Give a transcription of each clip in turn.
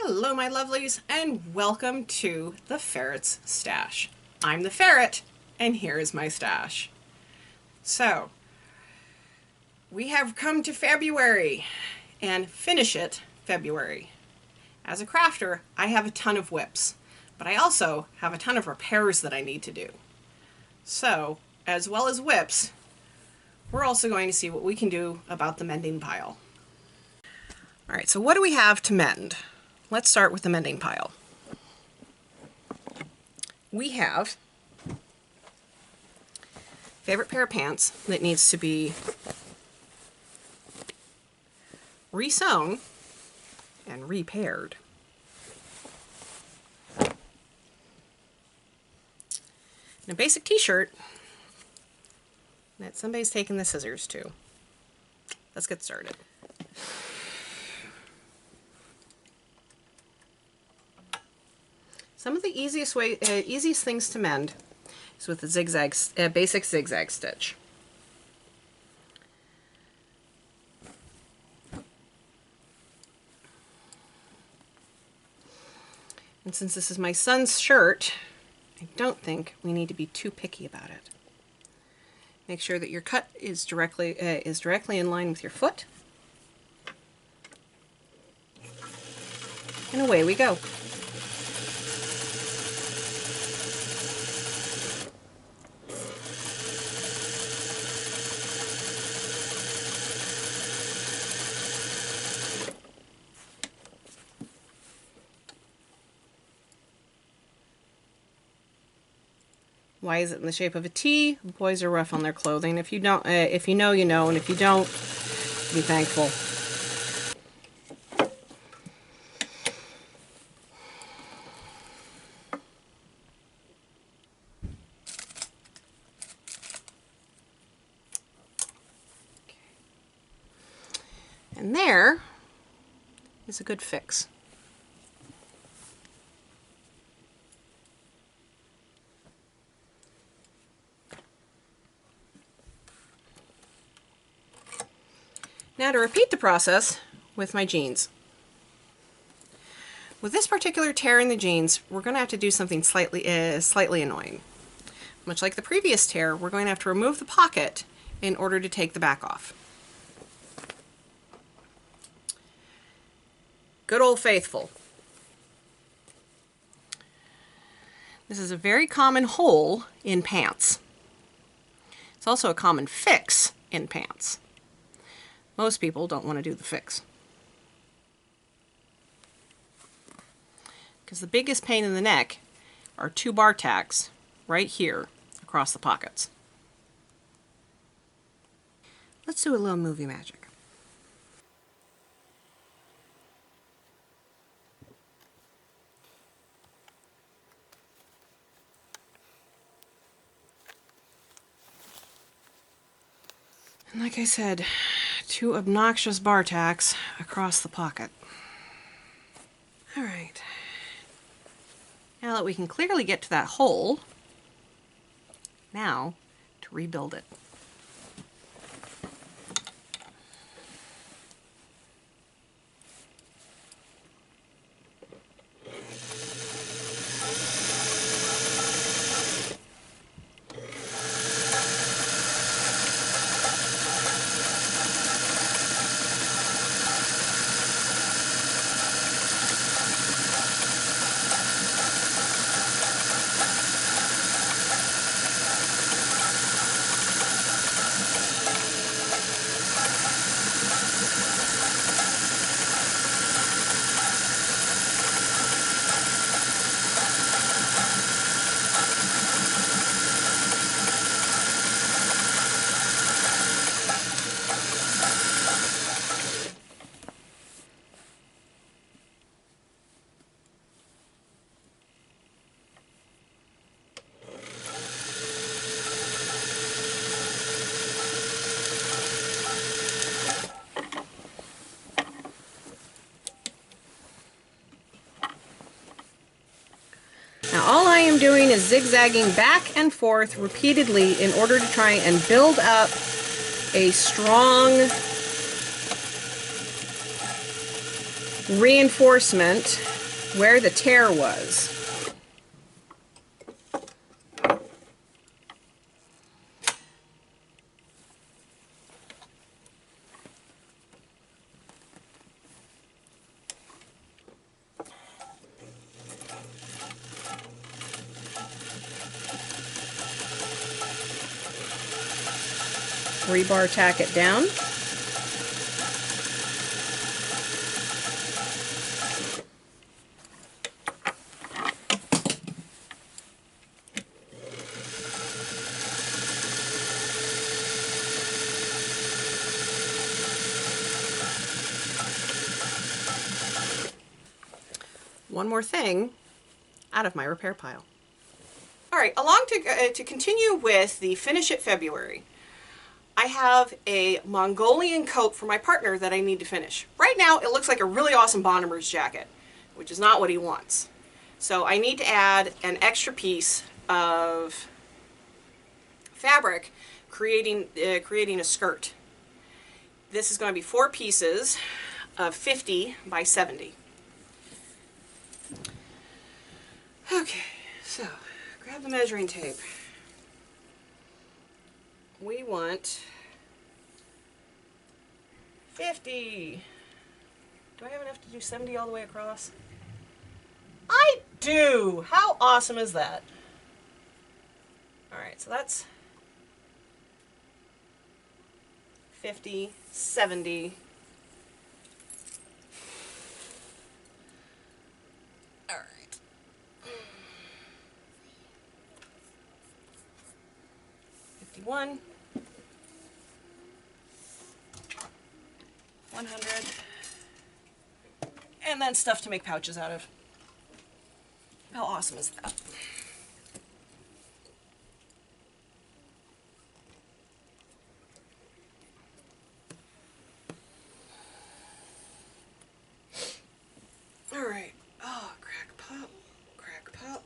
Hello my lovelies and welcome to the Ferret's Stash. I'm the ferret and here is my stash. So we have come to February and finish it February. As a crafter, I have a ton of whips, but I also have a ton of repairs that I need to do. So as well as whips, we're also going to see what we can do about the mending pile. All right, so what do we have to mend? Let's start with the mending pile. We have favorite pair of pants that needs to be re-sewn and repaired. And a basic t-shirt that somebody's taken the scissors to. Let's get started. Some of the easiest things to mend is with the basic zigzag stitch. And since this is my son's shirt, I don't think we need to be too picky about it. Make sure that your cut is directly in line with your foot. And away we go. Why is it in the shape of a T? Boys are rough on their clothing. If you don't, if you know, you know, and if you don't, be thankful. Okay. And there is a good fix. Now to repeat the process with my jeans. With this particular tear in the jeans, we're going to have to do something slightly annoying. Much like the previous tear, we're going to have to remove the pocket in order to take the back off. Good old faithful. This is a very common hole in pants. It's also a common fix in pants. Most people don't want to do the fix, because the biggest pain in the neck are two bar tacks right here across the pockets. Let's do a little movie magic. And like I said, two obnoxious bar tacks across the pocket. Alright. Now that we can clearly get to that hole, now to rebuild it. Now all I am doing is zigzagging back and forth repeatedly in order to try and build up a strong reinforcement where the tear was. Rebar tack it down. One more thing out of my repair pile. All right, to continue with the Finish It February, I have a Mongolian coat for my partner that I need to finish. Right now, it looks like a really awesome Bonnevers jacket, which is not what he wants. So I need to add an extra piece of fabric, creating a skirt. This is going to be 4 pieces of 50 by 70. Okay, so grab the measuring tape. We want 50. Do I have enough to do 70 all the way across? I do! How awesome is that? Alright, so that's 50, 70. Alright. 51. 100. And then stuff to make pouches out of. How awesome is that? All right. Oh, crack pop, crack pop.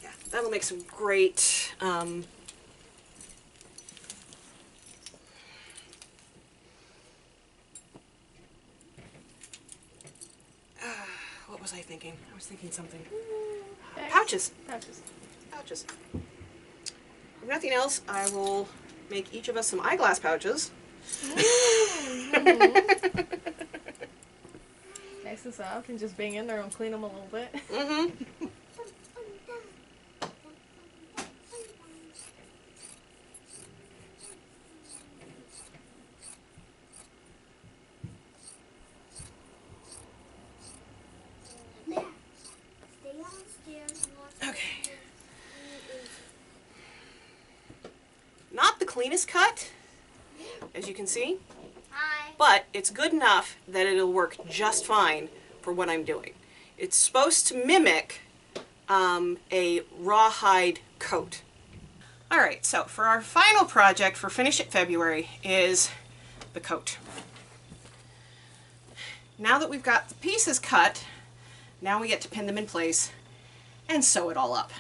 Yeah, that'll make some great what was I thinking? I was thinking something. Pouches. Pouches. Pouches. If nothing else, I will make each of us some eyeglass pouches. Nice and soft, and just bang in there and clean them a little bit. Mm-hmm. Okay. Not the cleanest cut, as you can see, but it's good enough that it'll work just fine for what I'm doing. It's supposed to mimic a rawhide coat. Alright, so for our final project for Finish It February is the coat. Now that we've got the pieces cut, now we get to pin them in place and sew it all up.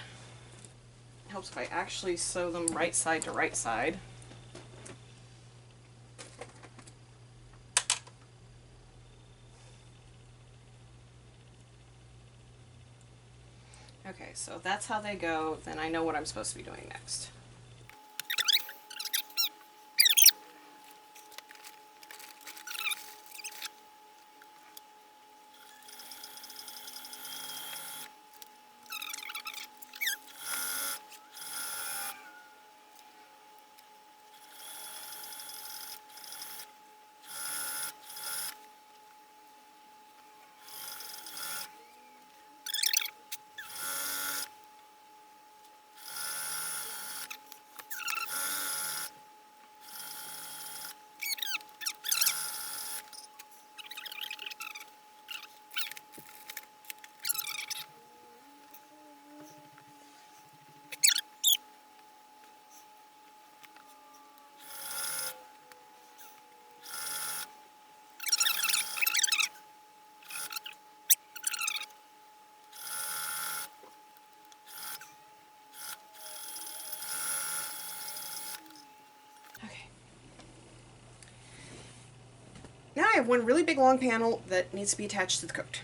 It helps if I actually sew them right side to right side. Okay, so that's how they go. Then I know what I'm supposed to be doing next. Now I have one really big long panel that needs to be attached to the coat.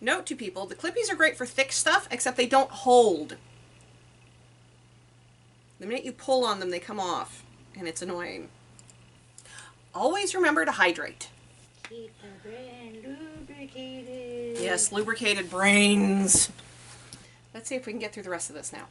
Note to people, the clippies are great for thick stuff, except they don't hold. The minute you pull on them, they come off, and it's annoying. Always remember to hydrate. Keep the brain lubricated. Yes, lubricated brains. Let's see if we can get through the rest of this now.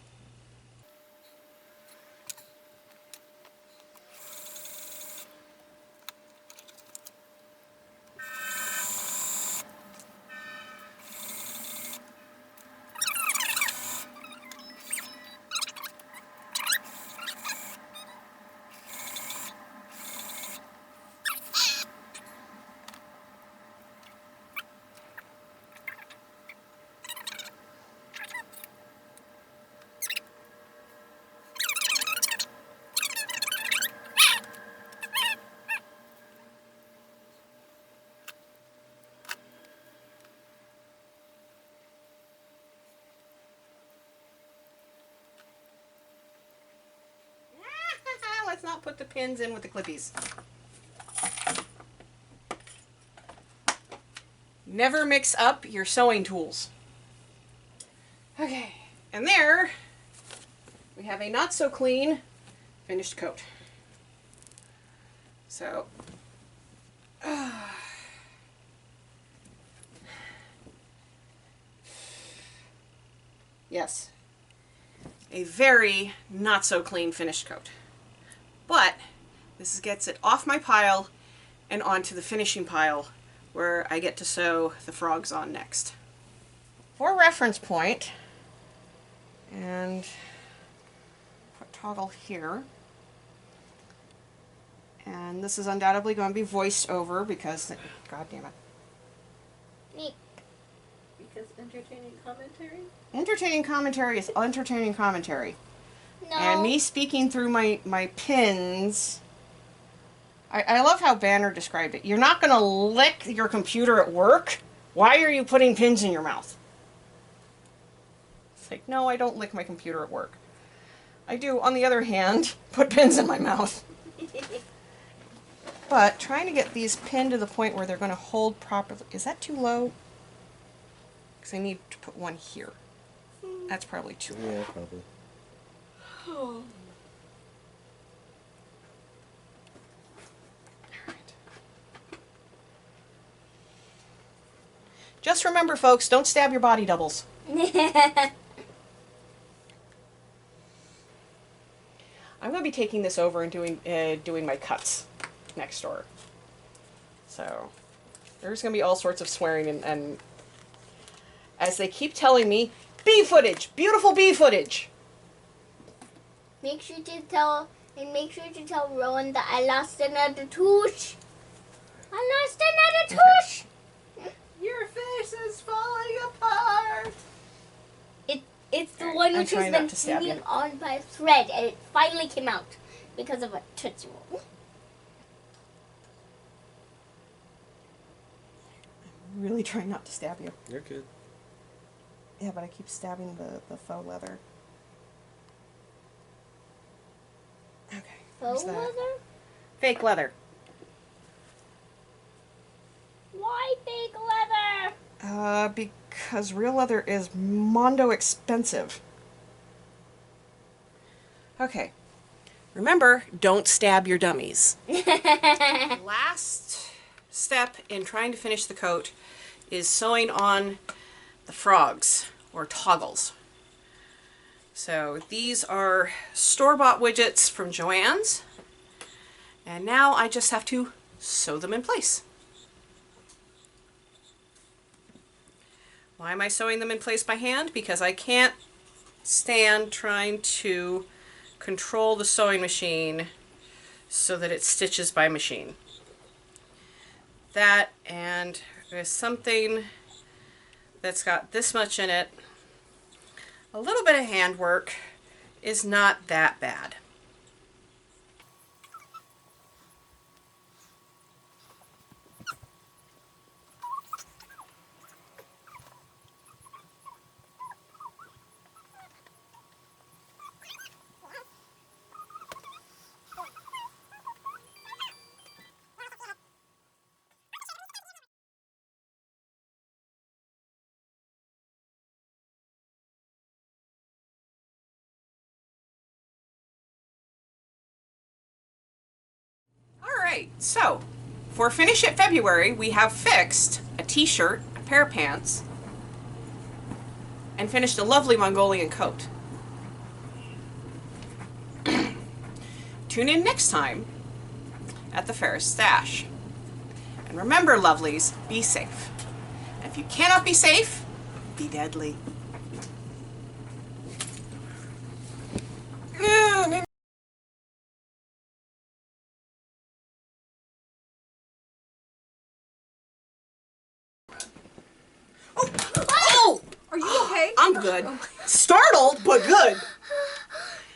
Let's not put the pins in with the clippies. Never mix up your sewing tools. Okay, and there we have a not so clean finished coat. So, yes, a very not so clean finished coat. But this gets it off my pile and onto the finishing pile where I get to sew the frogs on next. For reference point, and put toggle here, and this is undoubtedly going to be voiced over because, god damn it. Neat. Because entertaining commentary? Entertaining commentary is entertaining commentary. No. And me speaking through my pins, I love how Banner described it. You're not going to lick your computer at work? Why are you putting pins in your mouth? It's like, no, I don't lick my computer at work. I do, on the other hand, put pins in my mouth. But trying to get these pinned to the point where they're going to hold properly. Is that too low? Because I need to put one here. That's probably too low. Yeah, probably. Oh. Alright. Just remember, folks, don't stab your body doubles. I'm going to be taking this over and doing my cuts next door. So there's going to be all sorts of swearing and as they keep telling me, bee footage, beautiful bee footage. Make sure to tell Rowan that I lost another tooth. I lost another tooth. Your face is falling apart. It's the Alright, one I'm which has trying not been to stab hanging you. on by a thread, and it finally came out because of a Tootsie Roll. I'm really trying not to stab you. You're good. Yeah, but I keep stabbing the faux leather. Okay. Faux there's that. leather? Fake leather. Why fake leather? Because real leather is mondo expensive. Okay. Remember, don't stab your dummies. Last step in trying to finish the coat is sewing on the frogs, or toggles. So these are store-bought widgets from Joann's. And now I just have to sew them in place. Why am I sewing them in place by hand? Because I can't stand trying to control the sewing machine so that it stitches by machine. That, and there's something that's got this much in it. A little bit of handwork is not that bad. Alright, so for Finish It February, we have fixed a t-shirt, a pair of pants, and finished a lovely Mongolian coat. Tune in next time at the Ferris Stash. And remember, lovelies, be safe. And if you cannot be safe, be deadly. Oh! Are you okay? I'm good. Startled, but good.